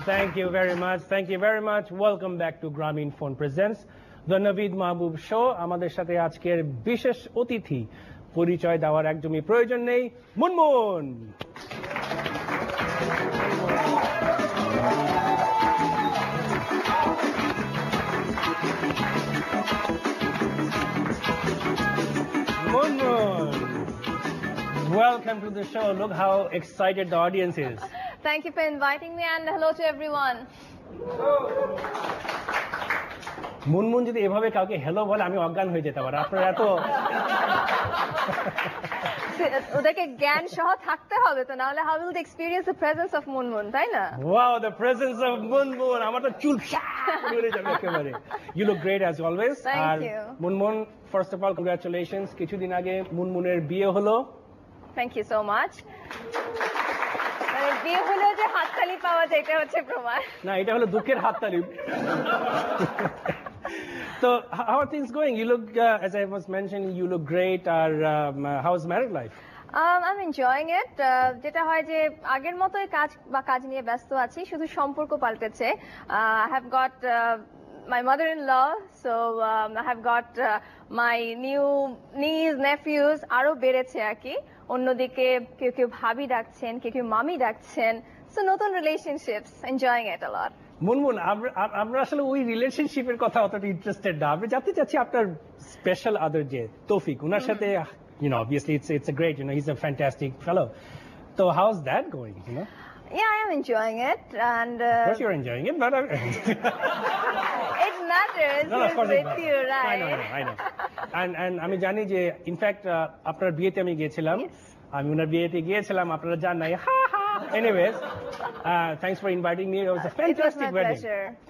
Thank you very much. Thank you very much. Welcome back to Grameen Phone Presents the Naveed Mahbub Show. আমাদের সাথে আজকের বিশেষ অতিথি পরিচয় দেওয়ার একদমই প্রয়োজন নেই Munmun Munmun, welcome to the show. Look how excited the audience is. Thank you for inviting me and hello to everyone. Munmun যদি এভাবে কাউকে হ্যালো বলে আমি অজ্ঞান হয়ে যেতে পারি আপনারা এত ওদেরকে জ্ঞান সহ থাকতে হবে তো নাহলে how will they experience the presence of Munmun তাই না Wow, the presence of Munmun আমার তো চুল উড়ে যাবে একেবারে You look great as always. Thank you. Munmun, first of all congratulations. কিছুদিন আগে মুনমুনের বিয়ে হলো. Thank you so much. বিয়ে হলো যে হাততালি পাওয়া যায় এটা হচ্ছে প্রমাণ না এটা হলো দুঃখের হাততালি So how are things going? You look as I was mentioning you look great. How's married life? I'm enjoying it. যেটা হয় যে আগের মতোই কাজ নিয়ে ব্যস্ত আছি শুধু সম্পর্ক পাল্টেছে I have got my mother-in-law so I have got my new niece nephews আরো বেড়েছে আর কি অন্যদিকে কেউ কেউ ভাবি ডাকছেন কেউ মামি ডাকছেন so নতুন relationships enjoying it a lot Munmun আমরা আসলে ওই রিলেশনশিপের কথা অতটা ইন্টারেস্টেড না আমরা জানতে চাচ্ছি আপনার স্পেশাল আদার যে তৌফিক ওনার সাথে obviously it's a great he's a fantastic fellow so how's that going Yeah, I am enjoying it and of course you're enjoying it but it matters no, of course with you right I know and আমি জানি যে in fact আপনার বিয়েতে আমি গিয়েছিলাম আমি ওনার বিয়েতে গিয়েছিলাম আপনারা জান নাই anyways thanks for inviting me it was a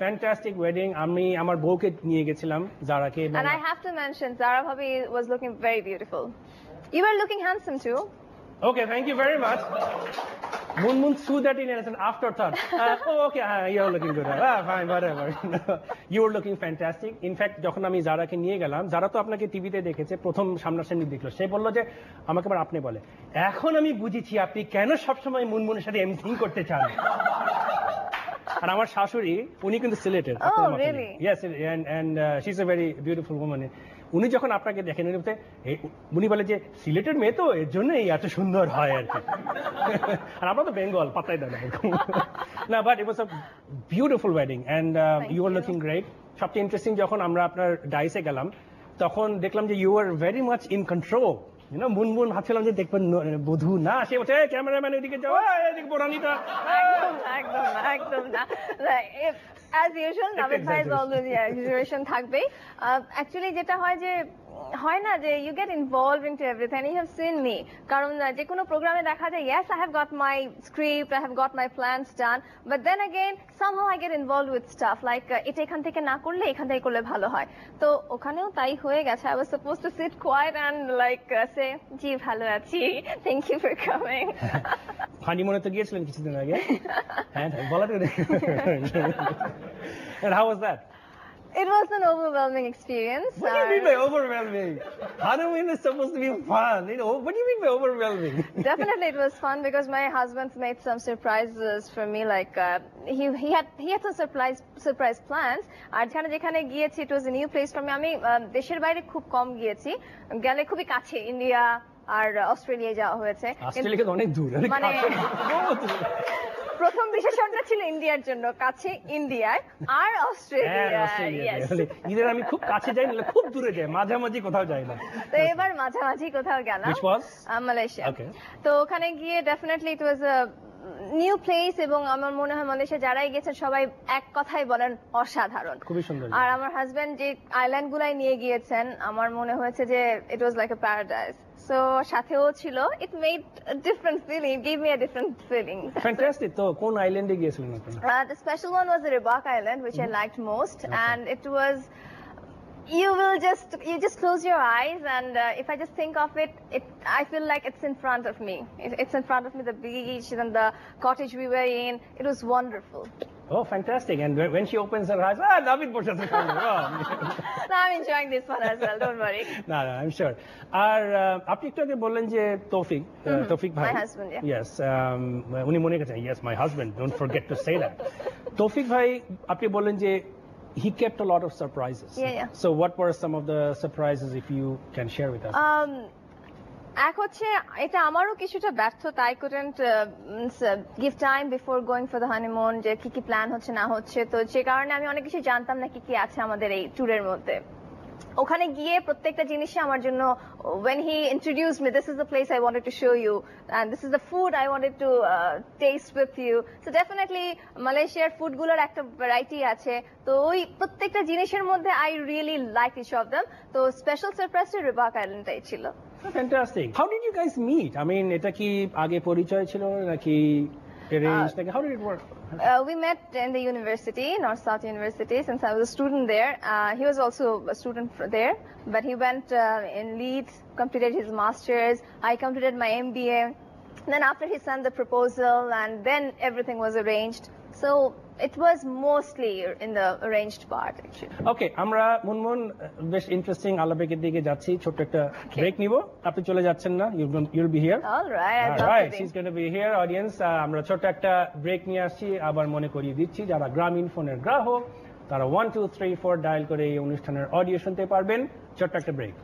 fantastic wedding আমি আমার বউকে নিয়ে গেছিলাম জারাকে and I have to mention Zara bhabhi was looking very beautiful you were looking handsome too okay thank you very much Munmun threw that in as an afterthought okay you're looking good fine whatever you were looking fantastic in fact যখন আমি জারাকে নিয়ে গেলাম জারা তো আপনাকে টিভিতে দেখেছে প্রথম সামনাসামনি দেখলো সে বলল যে আমাকে আবার আপনি বলে এখন আমি বুঝেছি আপনি কেন সব সময় মুনমুনের সাথে এমথিং করতে চান আর আমার শাশুড়ি উনি কিন্তু সিলেটের oh really yes and she's a very beautiful woman উনি যখন আপনাকে দেখেন উনি বলে যে সিলেটের মেয়ে তো এর জন্যই এত সুন্দর হয় আর কি আর আমরা তো বেঙ্গল পাতাই দেয় না but it was a beautiful wedding and you are looking great সবচেয়ে ইন্টারেস্টিং যখন আমরা আপনার ডাইসে গেলাম তখন দেখলাম যে you are very much in control Munmun ভাবছিলাম যে দেখবেন বধূ না সে বলছে ক্যামেরাম্যান এদিকে যাও এদিকে বোরানিটা একদম না as usual Naveed bhai is always exaggeration থাকবেই actually যেটা হয় যে হয় না যে you get involved into everything you have seen me কারণ যে কোনো প্রোগ্রামে দেখা যায় yes I have got my script I have got my plans done but then again somehow I get involved with stuff like এটা এখান থেকে না করলে এখান থেকে করলে ভালো হয় তো ওখানেও তাই হয়ে গেছে I was supposed to sit quiet and like say জি ভালো আছি thank you for coming হানিমুনে তো গিয়েছিলেন কিছুদিন আগে হ্যাঁ বলাতে and how was that It was an overwhelming experience. What do you mean by overwhelming? Halloween is supposed to be fun. What do you mean by overwhelming? Definitely it was fun because my husband made some surprises for me. Like he had some surprise plans. আর যেখানে গিয়েছি it was a new place for me. আমি দেশের বাইরে খুব কম গিয়েছি গেলে খুবই কাছে ইন্ডিয়া আর অস্ট্রেলিয়া যাওয়া হয়েছে অস্ট্রেলিয়া তো অনেক দূর মানে প্রথম বিশেষণটা ছিল ইন্ডিয়ার জন্য কাছে ইন্ডিয়ায় আর অস্ট্রেলিয়া ইদার আমি খুব কাছে যাই না খুব দূরে যাই মাঝামাঝি কোথাও যাই না তো এবার মাঝামাঝি কোথাও গেলাম মালয়েশিয়া তো ওখানে গিয়ে definitely it was a new place এবং আমার মনে হয় মালয়েশিয়া যারাই গেছেন সবাই এক কথাই বলেন অসাধারণ খুবই সুন্দর আর আমার হাজবেন্ড যে আইল্যান্ড গুলাই নিয়ে গিয়েছেন আমার মনে হয়েছে যে it was like a paradise So সাথেও ছিল it made a different feeling it gave me a different feeling fantastic তো কোন আইল্যান্ডে গিয়েছিলেন আপনি the special one was the Rebak Island which I liked most and it was you just close your eyes, and if I just think of it, I feel like it's in front of me. It's in front of me, the beach and the cottage we were in. It was wonderful. Oh, fantastic. And when she opens her eyes, Navid বসে আছে সামনে। No, I'm enjoying this one as well, don't worry. No, I'm sure. আর আপনি একটু আগে বললেন যে তৌফিক ভাই। My husband, yeah. Yes, উনি মনে করেছেন, yes, my husband, don't forget to say that. তৌফিক ভাই, আপনি বললেন যে he kept a lot of surprises. Yeah. So what were some of the surprises, if you can share with us? এক হচ্ছে এটা আমারও কিছুটা ব্যর্থতা। I couldn't give time before going for the honeymoon, যে কি কি প্ল্যান হচ্ছে না হচ্ছে, তো যে কারণে আমি অনেক কিছু জানতাম না কি কি আছে আমাদের এই ট্যুরের মধ্যে। ওখানে গিয়ে প্রত্যেকটা জিনিসে আমার জন্য, when he introduced me, this is the place I wanted to show you and this is the food I wanted to taste with you. So definitely মালয়েশিয়ার ফুড গুলোর একটা ভ্যারাইটি আছে, তো ওই প্রত্যেকটা জিনিসের মধ্যে I really like each of them. তো স্পেশাল সারপ্রাইজ রিবাক আইল্যান্ডটাই ছিল। Fantastic. How did you guys meet? I mean, এটা কি আগে পরিচয় ছিল নাকি arranged? Like, how did it work? We met in the university, North South University, since I was a student there. He was also a student there, but he went in Leeds, completed his master's. I completed my MBA. Then after he sent the proposal, and then everything was arranged. So it was mostly in the arranged part, actually. Okay, আমরা মুনমুন বেশ interesting আলাপের দিকে যাচ্ছি, ছোট্ট একটা break নিব। আপনি চলে যাচ্ছেন না, you'll be here. All right, I'd love to be. She's going to be here, audience. আমরা ছোট্ট একটা ব্রেক নিয়ে আসছি, আবার মনে করিয়ে দিচ্ছি যারা গ্রামীণ ফোনের গ্রাহক তারা 1 2 3 4 ডায়াল করে এই অনুষ্ঠানের অডিও শুনতে পারবেন। ছোট্ট একটা break.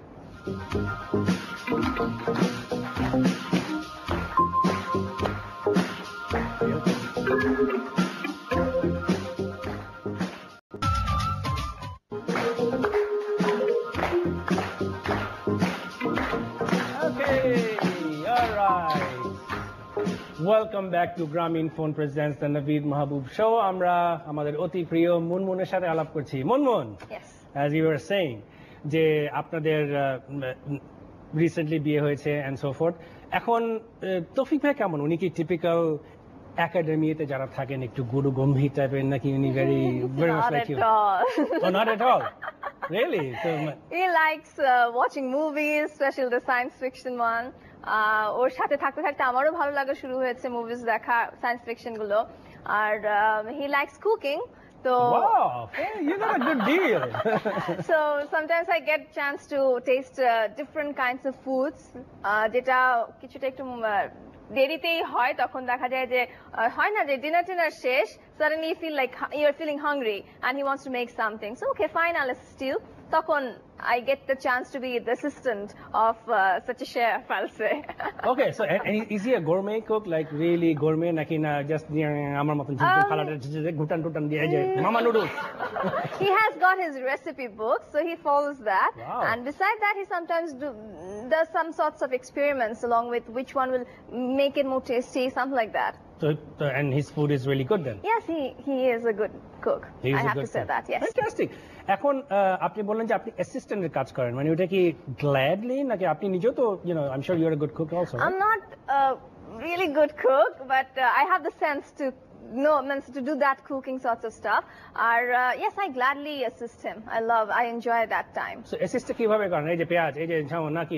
Welcome back to Grameen Phone presents the Naveed Mahaboob Show. আমরা আমাদের অতি প্রিয় মুনমুনের সাথে আলাপ করছি। Munmun, Yes. as you were saying, যে আপনাদের রিসেন্টলি বিয়ে হয়েছে and so forth. এখন তৌফিক ভাই কেমন? উনি কি টিপিক্যাল একাডেমিতে যারা থাকেন একটু গুরু গম্ভীর টাইপের, নাকি উনি very much like you? Not at all. Oh, not at all. Really? So, He likes watching movies, especially the science fiction one. ওর সাথে থাকতে থাকতে আমারও ভালো লাগা শুরু হয়েছে মুভিজ দেখা, সায়েন্স ফিকশন গুলো। আর he likes cooking. So wow, hey, you got a good deal. So sometimes I get chance to taste different kinds of foods, যেটা কিছুটা একটু দেরিতেই হয়। তখন দেখা যায় যে হয় না যে ডিনার শেষ, suddenly you feel like you're feeling hungry and he wants to make something. So okay, fine, I'll assist you. তখন I get the chance to be the assistant of such a chef, I'll say. Okay, so and is he a gourmet cook, like really gourmet, নাকি না just আমার মতন ঘুটান টুটান দিয়ে যায় মামা noodles? He has got his recipe book, so he follows that. Wow. And besides that, he sometimes does some sorts of experiments along with which one will make it more tasty, something like that. So and his food is really good then? Yes, he is a good cook. He is I a have good to say cook. that, yes. Fantastic. এখন আপনি বললেন যে আপনি অ্যাসিস্ট্যান্টের কাজ করেন, মানে ওটা কি গ্ল্যাডলি নাকি আপনি নিজেও তো, I'm sure you're a good cook also, right? I'm not a really good cook, but I have the sense to to do that cooking sorts of stuff. Or yes, I gladly assist him. I enjoy that time. So assist কিভাবে করেন? এই যে পেঁয়াজ, এই যে ছাও নাকি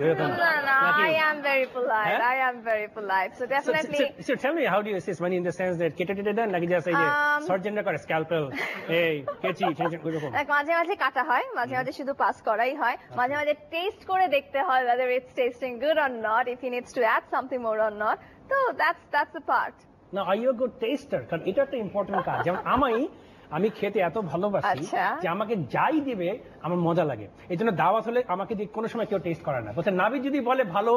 এরকম? No, I am very polite. Huh? I am very polite. So definitely. So tell me, how do you assist? Money in the sense that কেটে দেন নাকি just এই যে সার্জনরা করে স্ক্যালপেল, এই কেচি এরকম? মাঝে মাঝে কাটা হয়, মাঝে মাঝে শুধু পাস করাই হয়, মাঝে মাঝে টেস্ট করে দেখতে হয় whether it's tasting good or not, if he needs to add something more or not. So that's the part. Now, are you a good taster? কারণ এটা একটা ইম্পর্টেন্ট কাজ। যেমন আমি খেতে এত ভালোবাসি যে আমাকে যাই দিবে আমার মজা লাগে। এই জন্য দাওয়াত হলে আমাকে দিয়ে কোনো সময় কেউ টেস্ট করে না। বলছে নাবি যদি বলে ভালো,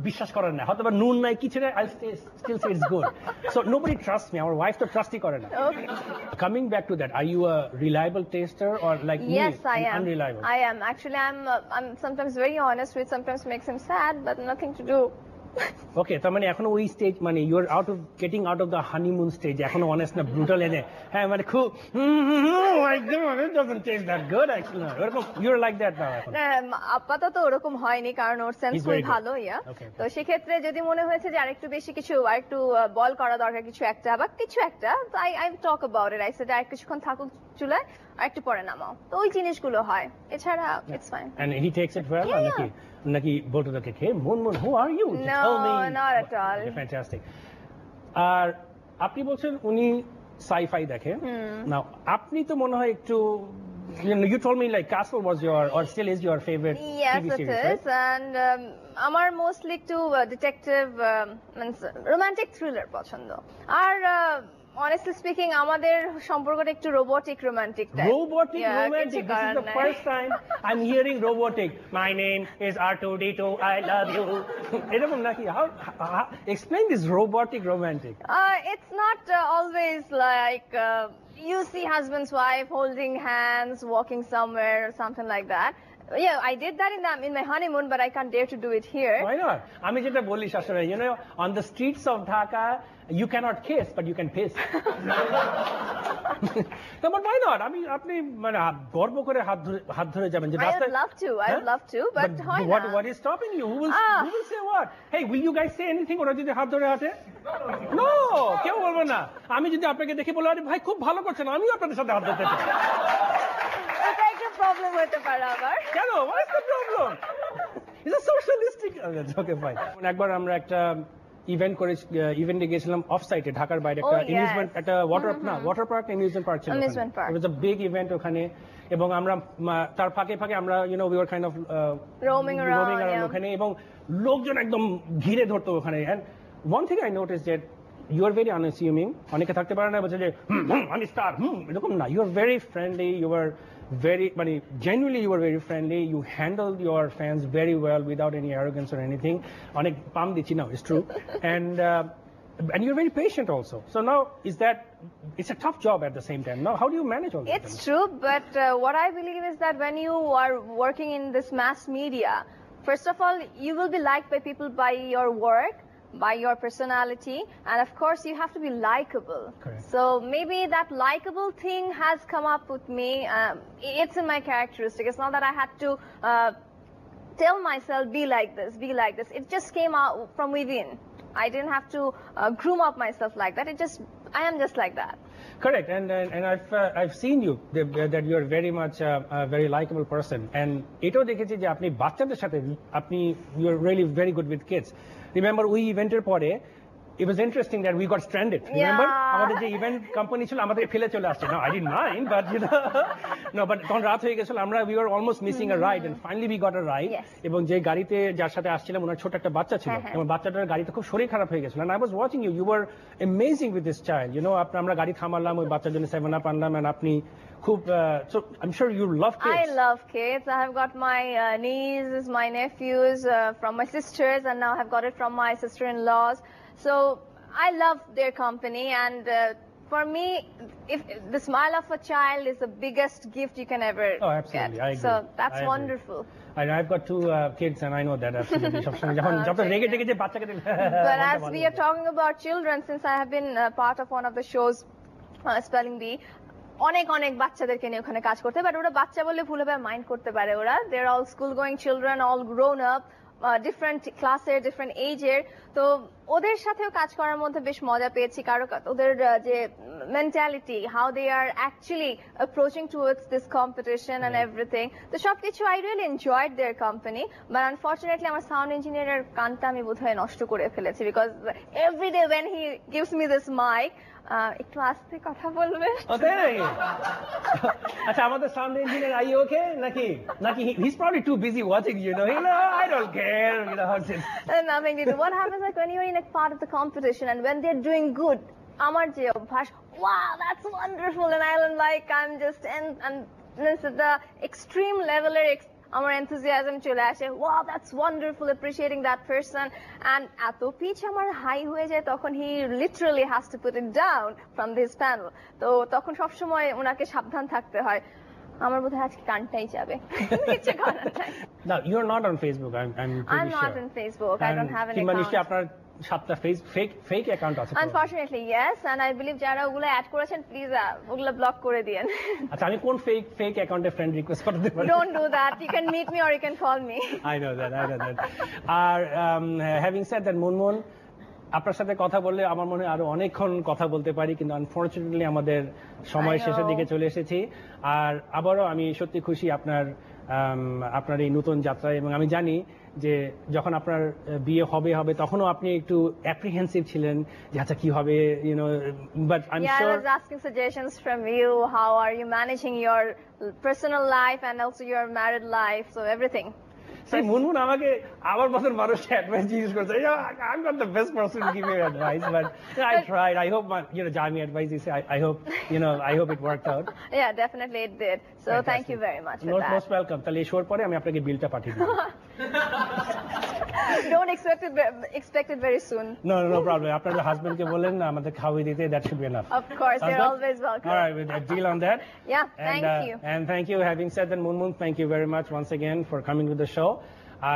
বিশ্বাস করেন না, হয়তো বা নুন নাই কিছু নাই, I still say it's good. So nobody trusts me. আমার ওয়াইফ তো ট্রাস্টই করে না। Okay. Coming back to that, are you a reliable taster or like me, Yes, I am. unreliable? I am. Actually, I'm sometimes very honest, which sometimes makes him sad, but nothing to do. Okay, তার মানে এখনো ওই stage, মানে you're getting out of the honeymoon stage, এখনো honest না, brutal এনে হ্যাঁ মানে খুব like it doesn't taste that good actually. You're like that now এখন? আপাতত ওরকম হয়নি, কারণ ওর সেন্স খুবই ভালো। তো সেক্ষেত্রে যদি মনে হয়েছে যে আরেকটু বেশি কিছু, আরেকটু বল করা দরকার কিছু একটা, I talk about it. I said আর কিছুক্ষণ থাকুক চুলায় আর একটু পরে নামাও, তো ওই জিনিসগুলো হয়, এছাড়া it's fine. And he takes it well? Yeah, নাকি বলতে থাকে, hey, Moon, who are you? No, Tell me. not at all. Okay, fantastic. আর আপনি বলছেন উনি সাই-ফাই দেখেন। Now, আপনি তো মনে হয় একটু, you told me like Castle was your, or still is your favorite Yes, TV it series, is, right? and আমার মোস্টলি একটু ডিটেকটিভ মিন্স রোমান্টিক থ্রিলার পছন্দ। আর honestly speaking আমাদের সম্পর্কটা একটু robotic romantic type. Robotic romantic. This is the first time I'm hearing robotic. My name is R2D2. I love you. এরকম নাকি? How explain this robotic romantic? It's not always like you see husband's wife holding hands, walking somewhere or something like that. Yeah, I did that in my honeymoon, but I can't dare to do it here. Why not? আমি যেটা বলি শাশুড়ি, you know, on the streets of Dhaka, you cannot kiss, but you can piss. No, but why not? আপনি মানে গর্ব করে হাত ধরে যাবেন যে I রাস্তায়। would love to. I would love to, but হয় না। what is stopping you? Who will say what? Hey, will you guys say anything? ওরা যদি হাত ধরে হাঁটে? No, কেউ বলবে না। আমি যদি আপনাকে দেখে বলি, আরে ভাই খুব ভালো করছেন, আমিও আপনাদের সাথে হাত ধরতে চাই। এটা একটা প্রবলেম হতে পারে আবার। কেন? What is the problem? It's a socialistic. Okay, fine. একবার আমরা একটা ইভেন্টে গেছিলাম অফ সাইটে, ঢাকার বাইরে একটা Oh, yes. অ্যামিউজমেন্ট, একটা ওয়াটার পার্ক অ্যামিউজমেন্ট পার্ক ছিল। Amusement park. It was a big event ওখানে, এবং আমরা তার ফাঁকে আমরা we were kind of Roaming around, yeah. ওখানে, এবং লোকজন একদম ঘিরে ধরতো ওখানে। And one thing I noticed that you are very unassuming. অনেকে থাকতে পারে না বলছে যে আমি স্টার, এরকম না। You are very friendly. You were very, মানে genuinely you were very friendly. You handled your fans very well without any arrogance or anything. অনেক পাম দিচ্ছি না, it's true. And you're very patient also. So now it's a tough job at the same time. Now how do you manage all that? It's true, but what I believe is that when you are working in this mass media, first of all, you will be liked by people by your work, by your personality, and of course you have to be likable. Correct. So maybe that likable thing has come up with me. It's in my characteristic. It's not that I had to tell myself be like this, be like this. It just came out from within. I didn't have to groom up myself like that. I am just like that. Correct, and I've seen you that you are very much a very likable person, and এটাও দেখেছি যে আপনি বাচ্চাদের সাথে you are really very good with kids. Remember ওই ইভেন্টের পরে it was interesting that we got stranded. Remember? Yeah. আমাদের যে ইভেন্ট কোম্পানি ছিল আমাদের ফেলে চলে আসছে। No, I didn't mind, but but তখন রাত হয়ে গেছিল, we were almost missing a ride, and finally we got a ride. Yes. এবং যে গাড়িতে যার সাথে আসছিলাম ওনার ছোট একটা বাচ্চা ছিল, এবং বাচ্চাটার গাড়িতে খুব শরীর খারাপ হয়ে গেছিল, and I was watching you were amazing with this child. আমরা গাড়ি থামালাম, ওই বাচ্চার জন্য 7-Up আনলাম, and আপনি খুব so I'm sure you love kids. I love kids. I have got my nieces, my nephews from my sisters, and now I've got it from my sister-in-laws. So I love their company, and for me, if the smile of a child is the biggest gift you can ever Oh, absolutely. get. I agree. So that's I agree. wonderful. I've got 2 kids, and I know that absolutely. সবসময় যত রেগে যে বাচ্চাকে But as we are talking about children, since I have been part of one of the shows, Spelling Bee, অনেক বাচ্চাদেরকে নিয়ে ওখানে কাজ করতে, বাট ওরা বাচ্চা বলে ভুলভাবে মাইন্ড করতে পারে। ওরা they're all school going children, all grown up, different ক্লাসের, different এজের। তো ওদের সাথেও কাজ করার মধ্যে বেশ মজা পেয়েছি, কারণ ওদের যে mentality, how they are actually approaching towards this competition and everything, তো সবকিছু I really enjoyed their company. But unfortunately আমার সাউন্ড ইঞ্জিনিয়ারের কানটা আমি বোধহয় নষ্ট করে ফেলেছি, because everyday when he gives me this mic, একটু আস্তে কথা বলবে। আচ্ছা, আমাদের সাউন্ড ইঞ্জিনিয়ার আই ওকে নাকি he's probably too busy watching, I don't care, Nothing to do. What happens like when you're in a part of the competition and when they're doing good, আমার যে অভ্যাস, wow, that's wonderful, and I'm just and the extreme level আমার enthusiasm চলে আসে, wow, that's wonderful, appreciating that person, and এত pitch আমার high হয়ে যায় তখন he literally has to put it down from this panel. তো তখন সবসময় ওনাকে সাবধান থাকতে হয়। আমার বোধহয় আজকে কানটাই যাবে। কিছু করার নাই। No, you're not on Facebook. I'm pretty I'm sure. not on Facebook. I don't have an কিংবা account. নিশ্চয়ই আপনার 7টা ফেক অ্যাকাউন্ট আছে। Unfortunately, yes, and I believe যারা ওগুলো অ্যাড করেছেন প্লিজ ওগুলো ব্লক করে দিয়েন। আচ্ছা, আমি কোন ফেক অ্যাকাউন্টে ফ্রেন্ড রিকোয়েস্ট করতে পারি? Don't do that. You can meet me or you can call me. I know that. Having said that, Moon, আপনার সাথে কথা বললে আমার মনে হয় আরো অনেকক্ষণ কথা বলতে পারি, কিন্তু আনফরচুনেটলি আমাদের সময় I know. শেষের দিকে চলে এসেছি। আর আবারও আমি সত্যি খুশি আপনার এই নতুন যাত্রায়, এবং আমি জানি যে যখন আপনার বিয়ে হবে তখনও আপনি একটু অ্যাপ্রিহেন্সিভ ছিলেন যে আচ্ছা কি হবে, but I am Yeah, I sure was asking suggestions from you. How are you managing your personal life and also your married life? So everything. সেই মুনমুন আমাকে আমার মতন মানুষকে অ্যাডভাইস জিজ্ঞেস করছে, I'm not the best person to give you advice, but I tried. I hope Jami advice is, I hope it worked out. Yeah, definitely it did. So thank you very much for that. Most welcome. তাহলে এই শোর পরে আমি আপনাকে বিলটা পাঠিয়ে দিই। Don't expect it very soon. No problem. আপনার হাজবেন্ডকে বলেন না আমাদের খাওয়িয়ে দিতে, that should be enough. Of course, Sounds you're good? always welcome. All right, with a deal on that. Yeah, thank you. And thank you. Having said that, Munmun, thank you very much once again for coming to the show.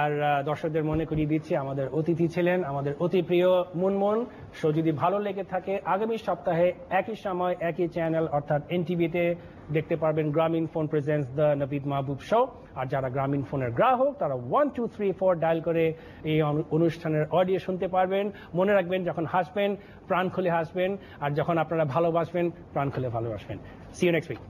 আর দর্শকদের মনে করিয়ে দিচ্ছি আমাদের অতিথি ছিলেন আমাদের অতি প্রিয় মুনমুন। শো যদি ভালো লেগে থাকে আগামী সপ্তাহে একই সময় একই চ্যানেল অর্থাৎ এনটিভিতে দেখতে পারবেন Grameenphone presents the Navid Mahbub show. আর যারা গ্রামীণ ফোনের গ্রাহক তারা 1 2 3 4 ডায়াল করে এই অনুষ্ঠানের অডিও শুনতে পারবেন। মনে রাখবেন, যখন হাসবেন প্রাণ খুলে হাসবেন, আর যখন আপনারা ভালোবাসবেন প্রাণ খুলে ভালোবাসবেন। See you next week.